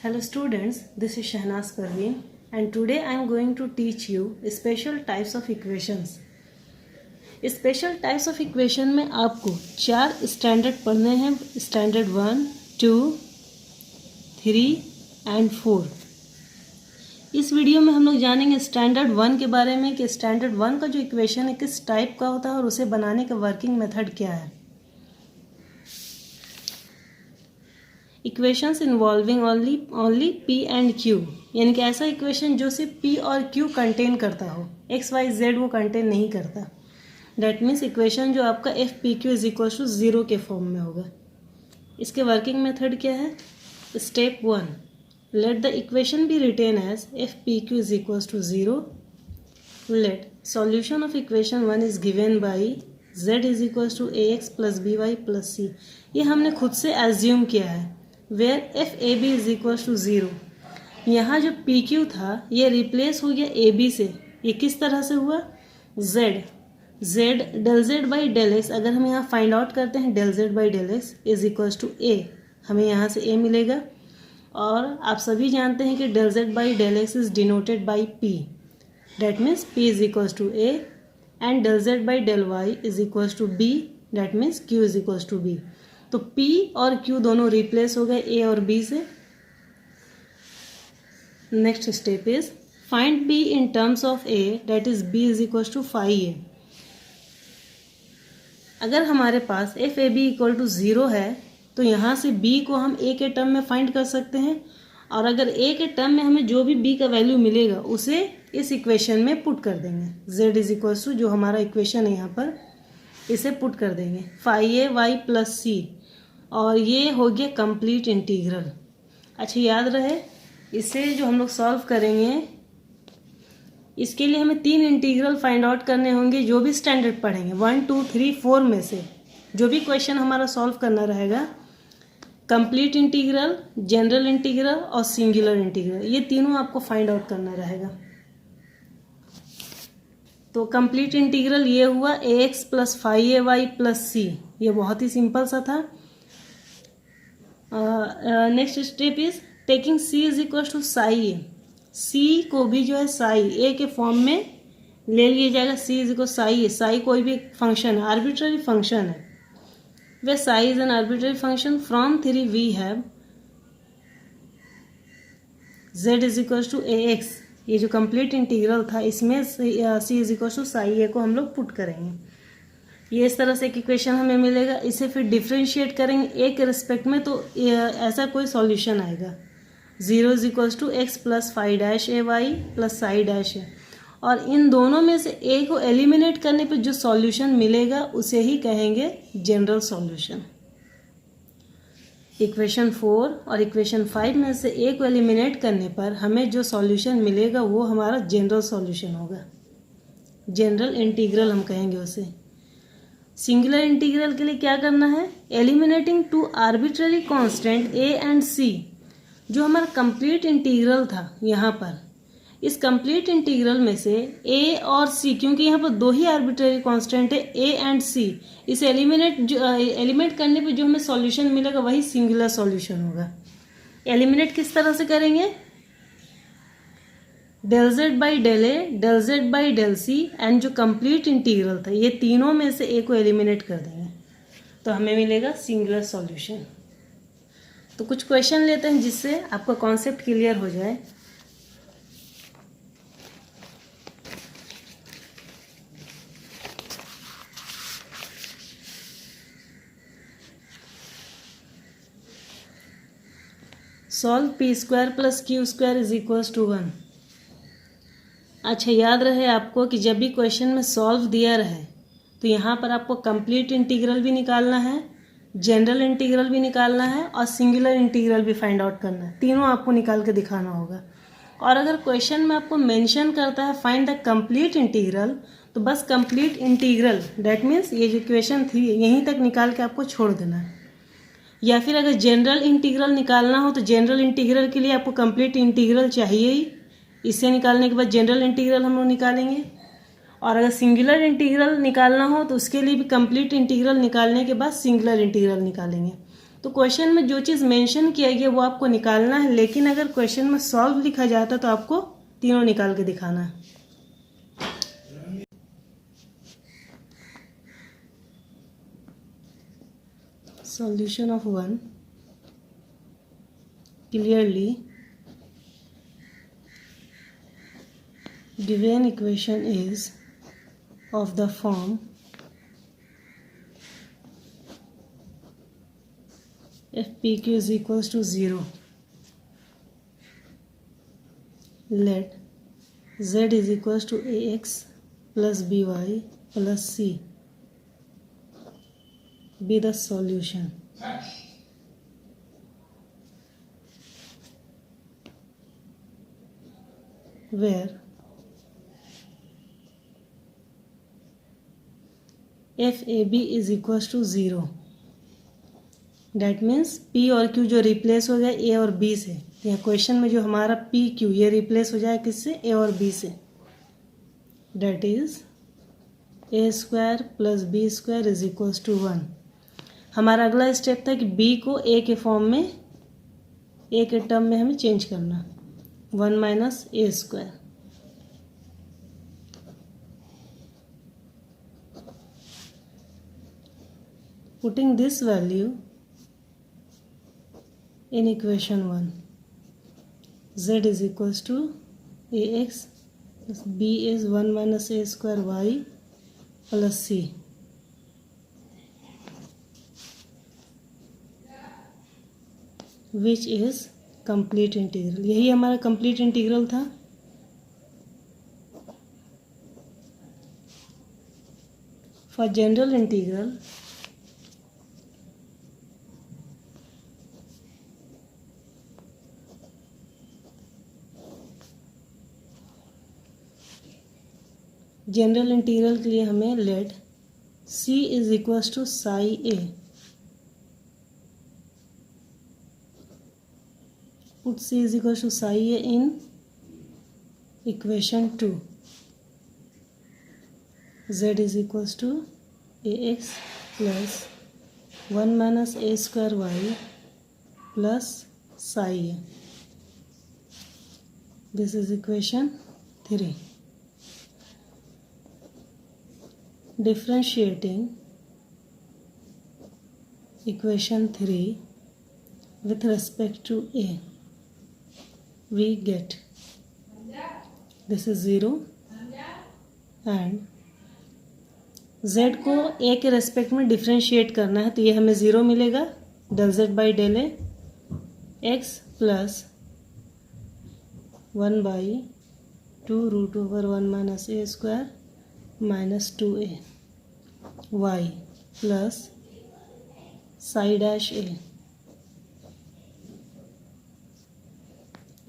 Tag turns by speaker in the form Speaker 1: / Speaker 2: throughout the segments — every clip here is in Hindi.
Speaker 1: Hello students, this is Shahnaz Parveen and today I am going to teach you special types of equations. Special types of equation में आपको 4 स्टैंडर्ड पढ़ने हैं, स्टैंडर्ड 1, 2, 3 एंड 4। इस वीडियो में हम लोग जानेंगे स्टैंडर्ड 1 के बारे में कि स्टैंडर्ड 1 का जो इक्वेशन है किस टाइप का होता है और उसे बनाने का वर्किंग मेथड क्या है। Equations involving only P and Q, यानी कि ऐसा इक्वेशन जो सिर्फ पी और क्यू कंटेन करता हो, एक्स वाई जेड वो कंटेन नहीं करता। डैट मीन्स इक्वेशन जो आपका f P Q is equal to 0 के फॉर्म में होगा। इसके वर्किंग मेथड क्या है? Step 1, let the equation be written as F P Q is equal to 0। Let solution of equation 1 is given by z is equal to A x plus B Y plus सी। ये हमने खुद से एज्यूम किया है। Where F A B is equal to 0, यहाँ जो पी क्यू था ये रिप्लेस हो गया ए बी से। ये किस तरह से हुआ? z del Z by del X, अगर हम यहाँ फाइंड आउट करते हैं del Z by del x is equal to A, हमें यहाँ से a मिलेगा। और आप सभी जानते हैं कि del Z by del x is denoted by p, that means p is equal to a and del Z by del y is equal to b, that means q is equal to b। तो p और q दोनों रिप्लेस हो गए a और b से। Next step is find b in terms of a, that is b is equal to 5a। अगर हमारे पास f A B equal to 0 है तो यहाँ से b को हम a के टर्म में फाइंड कर सकते हैं, और अगर a के टर्म में हमें जो भी b का वैल्यू मिलेगा उसे इस इक्वेशन में पुट कर देंगे। z इज इक्वल टू जो हमारा इक्वेशन है यहाँ पर, इसे पुट कर देंगे 5ay प्लस सी, और ये हो गया कंप्लीट इंटीग्रल। अच्छा याद रहे, इसे जो हम लोग सॉल्व करेंगे इसके लिए हमें 3 इंटीग्रल फाइंड आउट करने होंगे जो भी स्टैंडर्ड पढ़ेंगे। 1, 2, 3, 4 में से जो भी क्वेश्चन हमारा सॉल्व करना रहेगा, कंप्लीट इंटीग्रल, जनरल इंटीग्रल और सिंगुलर इंटीग्रल, ये तीनों आपको फाइंड आउट करना रहेगा। तो कंप्लीट इंटीग्रल ये हुआ a x plus 5ay plus सी, ये बहुत ही सिंपल सा था। Next step is taking c is equal to psi a. c को भी जो है साई ए के फॉर्म में ले लिया जाएगा। c is equal to psi, psi कोई भी फंक्शन है, आर्बिट्ररी फंक्शन है। Where psi is an arbitrary function from 3 we have z is equal to A X. ये जो कंप्लीट इंटीग्रल था इसमें c is equal to psi A को हम लोग पुट करेंगे। ये इस तरह से एक इक्वेशन हमें मिलेगा। इसे फिर डिफ्रेंशिएट करेंगे ए के रिस्पेक्ट में, तो ऐसा कोई सॉल्यूशन आएगा। 0 is equal to x plus 5 dash a y plus psi dash है, और इन दोनों में से ए को एलिमिनेट करने पे जो सॉल्यूशन मिलेगा उसे ही कहेंगे जनरल सॉल्यूशन। इक्वेशन 4 और इक्वेशन 5 में से ए को एलिमिनेट करने पर हमें जो सॉल्यूशन मिलेगा वो हमारा जनरल सॉल्यूशन होगा। जनरल इंटीग्रल हम कहेंगे उसे। सिंगुलर इंटीग्रल के लिए क्या करना है? Eliminating 2 arbitrary constant A and C. जो हमारा कंप्लीट इंटीग्रल था यहाँ पर, इस कंप्लीट इंटीग्रल में से a और c, क्योंकि यहाँ पर 2 ही आर्बिट्ररी कांस्टेंट है a एंड c, इसे एलिमिनेट करने पे जो हमें सॉल्यूशन मिलेगा वही सिंगुलर सॉल्यूशन होगा। एलिमिनेट किस तरह से करेंगे? Del Z by del a, del Z by del c and जो कंप्लीट इंटीग्रल था, ये तीनों में से a को एलिमिनेट कर देंगे तो हमें मिलेगा सिंगुलर सॉल्यूशन। तो कुछ क्वेश्चन लेते हैं जिससे आपका कॉन्सेप्ट क्लियर हो जाए। Solve p square plus q square is equal to 1। अच्छा याद रहे आपको कि जब भी क्वेश्चन में सॉल्व दिया रहे तो यहाँ पर आपको कंप्लीट इंटीग्रल भी निकालना है, जनरल इंटीग्रल भी निकालना है और सिंगुलर इंटीग्रल भी फाइंड आउट करना है। तीनों आपको निकाल के दिखाना होगा। और अगर क्वेश्चन में आपको मेंशन करता है फाइंड द कंप्लीट इंटीग्रल, तो बस कंप्लीट इंटीग्रल, डैट मीन्स ये जो इक्वेशन थी यहीं तक निकाल के आपको छोड़ देना है। या फिर अगर जनरल इंटीग्रल निकालना हो तो जनरल इंटीग्रल के लिए आपको कंप्लीट इंटीग्रल चाहिए ही, इसे निकालने के बाद जनरल इंटीग्रल हम लोग निकालेंगे। और अगर सिंगुलर इंटीग्रल निकालना हो तो उसके लिए भी कंप्लीट इंटीग्रल निकालने के बाद सिंगुलर इंटीग्रल निकालेंगे। तो क्वेश्चन में जो चीज़ मेंशन किया गया वो आपको निकालना है, लेकिन अगर क्वेश्चन में सॉल्व लिखा जाता तो आपको तीनों निकाल के दिखाना है। Solution of 1 clearly given equation is of the form if PQ is equals to 0, let Z is equals to AX plus BY plus C be the solution. Where FAB is equals to 0, that means P और Q जो रिप्लेस हो जाए A और B से, या क्वेश्चन में जो हमारा PQ ये रिप्लेस हो जाए किससे, A और B से, that is A square plus B square is equals to 1। हमारा अगला स्टेप था कि B को A के फॉर्म में, A के टर्म में हमें चेंज करना, 1 minus A square. Putting this value in equation 1, Z is equals to AX plus B is 1 minus A square Y plus C, which is complete integral। यही हमारा complete integral था। For general integral के लिए हमें let C is equals to psi A, put C is equals to psi A in equation 2, Z is equals to AX plus 1 minus A square Y plus psi A, this is equation 3। Differentiating equation 3 with respect to A, we get this is 0 and Z को A के रेस्पेक्ट में डिफ्रेंशिएट करना है, तो ये हमें 0 मिलेगा, del Z by del A x plus 1 by 2 root over 1 minus A square minus 2A y plus psi dash A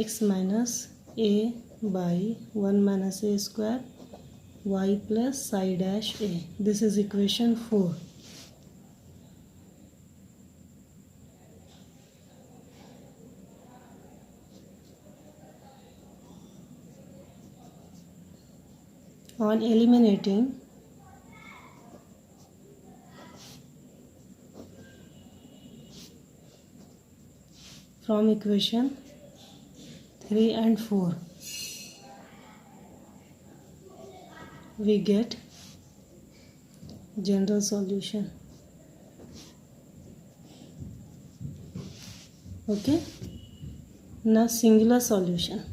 Speaker 1: x minus A by 1 minus A square y plus psi dash A, this is equation 4। On eliminating from equation 3 and 4, we get general solution. Okay, now singular solution.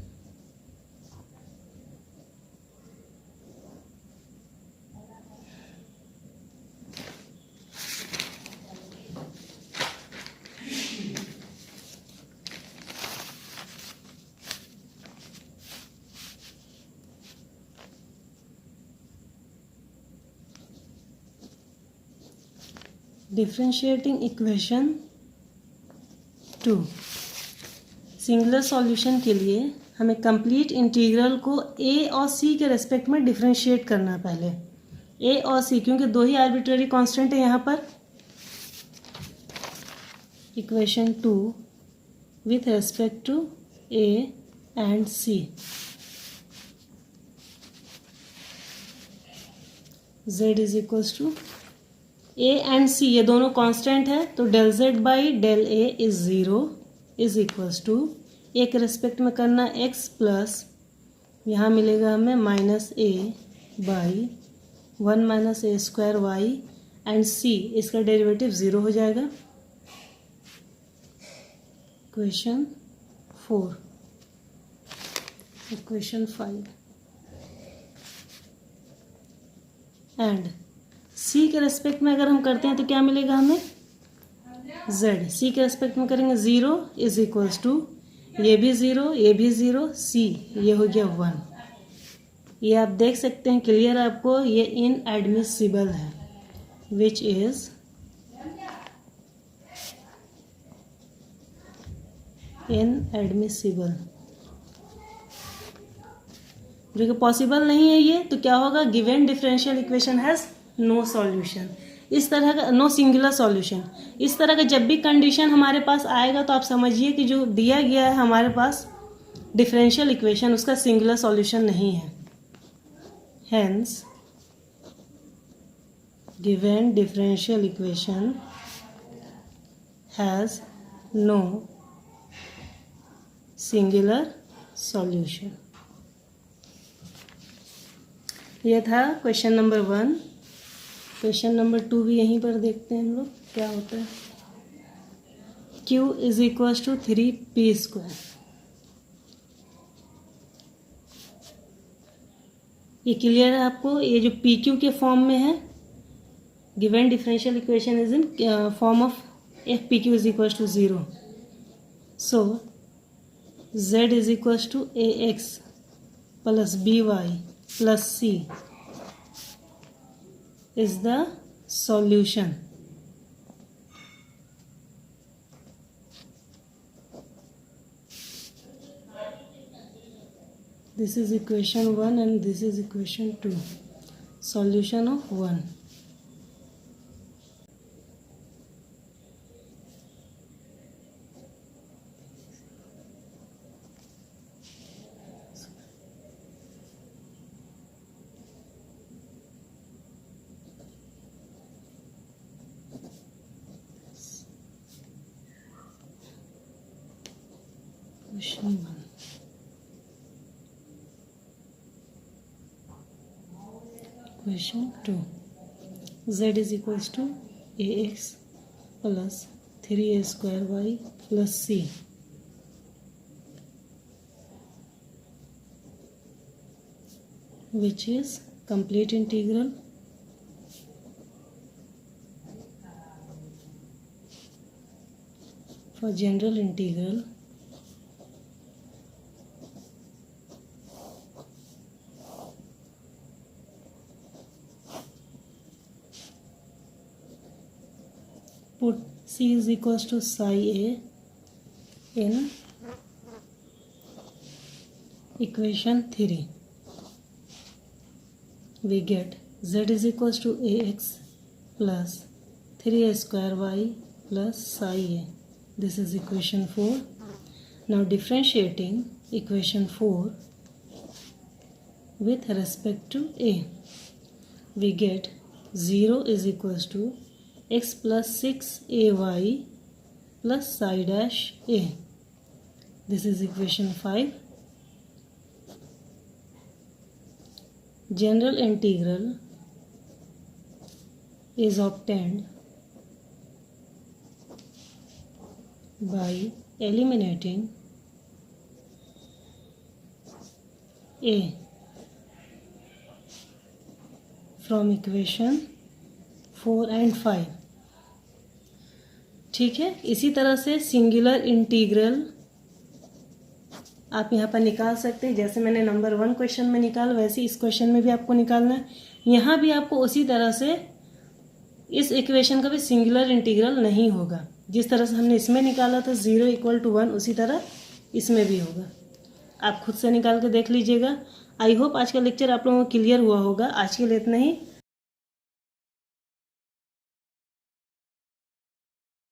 Speaker 1: Differentiating equation 2, singular solution के लिए हमें कंप्लीट इंटीग्रल को A और C के रेस्पेक्ट में डिफ्रेंशिएट करना है पहले, A और C, क्योंकि दो ही आर्बिट्ररी कांस्टेंट है यहाँ पर। Equation 2 with respect to A and C, Z is equals to A and C ये दोनों कांस्टेंट है, तो del Z by del A is 0 is equals to A के रेस्पेक्ट में करना एक्स प्लस यहाँ मिलेगा हमें minus A by 1 minus A square Y and C इसका डेरिवेटिव 0 हो जाएगा। इक्वेशन 4। इक्वेशन 5 एंड सी के रेस्पेक्ट में अगर हम करते हैं तो क्या मिलेगा हमें z, सी के रेस्पेक्ट में करेंगे 0 इज इक्वल्स टू ये भी 0 ये भी 0 सी ये हो गया 1। ये आप देख सकते हैं क्लियर आपको, ये इनएडमिसिबल है विच इज इनएडमिसिबल, जो कि पॉसिबल नहीं है ये, तो क्या होगा given differential equation has no solution. इस तरह का नो सिंगुलर सॉल्यूशन, इस तरह का जब भी कंडीशन हमारे पास आएगा तो आप समझिए कि जो दिया गया है हमारे पास डिफरेंशियल इक्वेशन उसका सिंगुलर सॉल्यूशन नहीं है। Hence given differential equation has no singular solution. यह था क्वेश्चन नंबर 1। क्वेश्चन नंबर 2 भी यहीं पर देखते हैं हम लोग क्या होता है। Q is equals to 3p square. ये क्लियर है आपको, ये जो PQ के फॉर्म में है, given differential equation is in form of FPQ is equals to 0। So Z is equals to AX plus BY plus C is the solution. This is equation 1 and this is equation 2. Solution of 1. Question 1. Question 2. Z is equals to AX plus 3A square Y plus C. Which is complete integral for general integral put C is equals to psi A in equation 3. We get Z is equals to AX plus 3A square Y plus psi A. This is equation 4. Now differentiating equation 4 with respect to A, we get 0 is equals to x plus 6ay plus psi dash a. This is equation 5. General integral is obtained by eliminating a from equation 4 and 5. ठीक है, इसी तरह से सिंगुलर इंटीग्रल आप यहाँ पर निकाल सकते हैं। जैसे मैंने नंबर 1 क्वेश्चन में निकाला वैसे इस क्वेश्चन में भी आपको निकालना है। यहाँ भी आपको उसी तरह से इस इक्वेशन का भी सिंगुलर इंटीग्रल नहीं होगा। जिस तरह से हमने इसमें निकाला था 0 इक्वल टू 1, उसी तरह इसमें भी होगा। आप खुद से निकाल के देख लीजिएगा। आई होप आज का लेक्चर आप लोगों को क्लियर हुआ होगा। आज के लिए इतना ही।